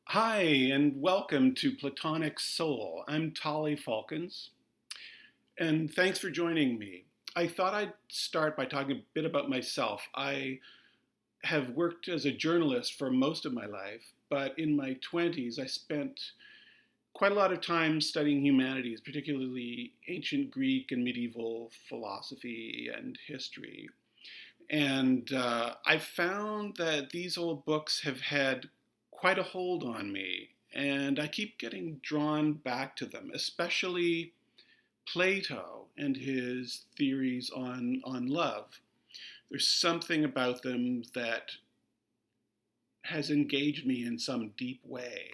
Hi, and welcome to Platonic Soul. I'm Tolly Falcons, and thanks for joining me. I thought I'd start by talking a bit about myself. I have worked as a journalist for most of my life, but in my 20s, I spent quite a lot of time studying humanities, particularly ancient Greek and medieval philosophy and history. And I found that these old books have had quite a hold on me, and I keep getting drawn back to them, especially Plato and his theories on love. There's something about them that has engaged me in some deep way.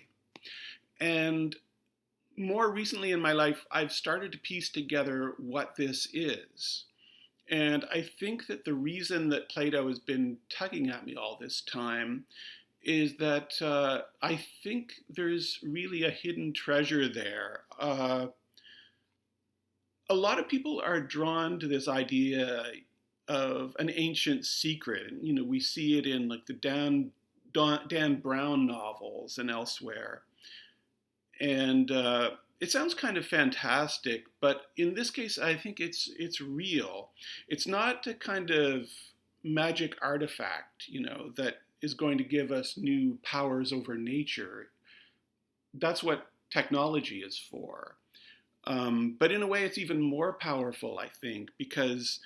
And more recently in my life, I've started to piece together what this is. And I think that the reason that Plato has been tugging at me all this time is that I think there's really a hidden treasure there. A lot of people are drawn to this idea of an ancient secret. And, we see it in like the Dan Brown novels and elsewhere. And it sounds kind of fantastic, but in this case, I think it's real. It's not a kind of magic artifact, that is going to give us new powers over nature. That's what technology is for. But in a way, it's even more powerful, I think, because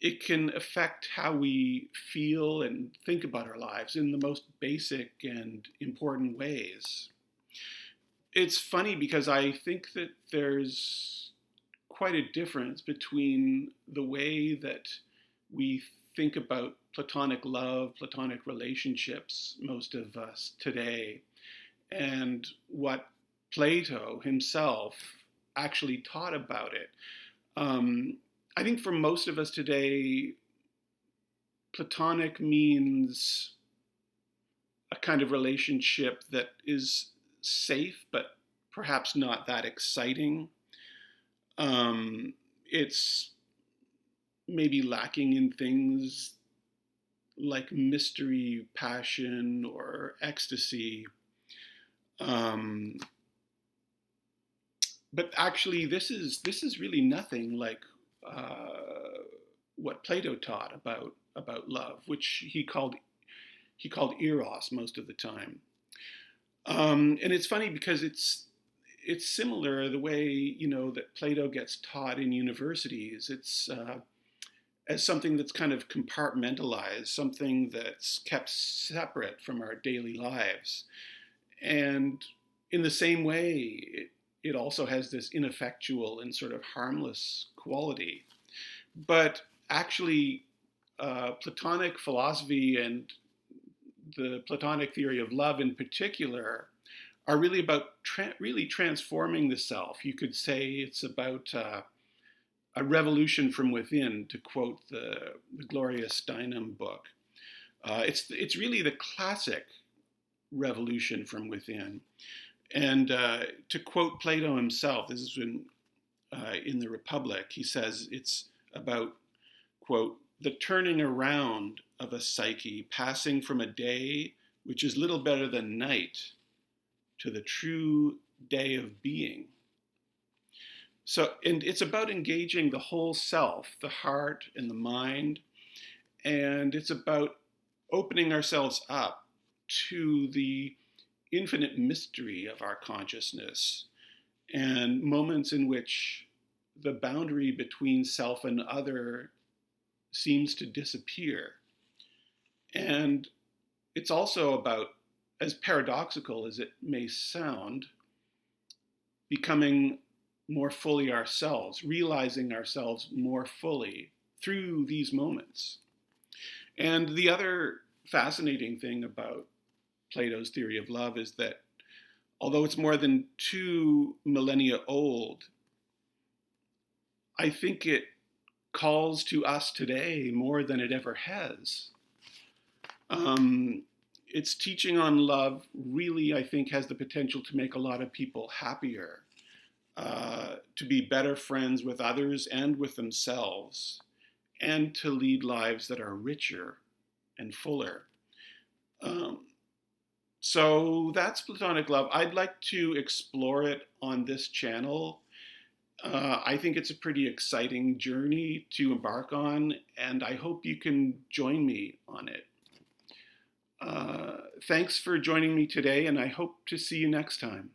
it can affect how we feel and think about our lives in the most basic and important ways. It's funny because I think that there's quite a difference between the way that we think about platonic love, platonic relationships, most of us today, and what Plato himself actually taught about it. I think for most of us today, platonic means a kind of relationship that is safe, but perhaps not that exciting. It's maybe lacking in things like mystery, passion, or ecstasy. Um, but actually, this is really nothing like what Plato taught about love, which he called eros most of the time. And it's funny because it's similar the way that Plato gets taught in universities. It's as something that's kind of compartmentalized, something that's kept separate from our daily lives. And in the same way, it also has this ineffectual and sort of harmless quality. But actually, Platonic philosophy and the Platonic theory of love in particular are really about really transforming the self. You could say it's about a revolution from within, to quote the Gloria Steinem book. It's really the classic revolution from within. And to quote Plato himself, this is in the Republic, he says it's about, quote, the turning around of a psyche, passing from a day which is little better than night to the true day of being. So, and it's about engaging the whole self, the heart and the mind, and it's about opening ourselves up to the infinite mystery of our consciousness and moments in which the boundary between self and other seems to disappear. And it's also about, as paradoxical as it may sound, becoming more fully ourselves, realizing ourselves more fully through these moments. And the other fascinating thing about Plato's theory of love is that although it's more than 2 millennia old, I think it calls to us today more than it ever has. Its teaching on love really, I think, has the potential to make a lot of people happier, to be better friends with others and with themselves, and to lead lives that are richer and fuller. Um, So that's Platonic love. I'd like to explore it on this channel. I think it's a pretty exciting journey to embark on, and I hope you can join me on it. Thanks for joining me today, and I hope to see you next time.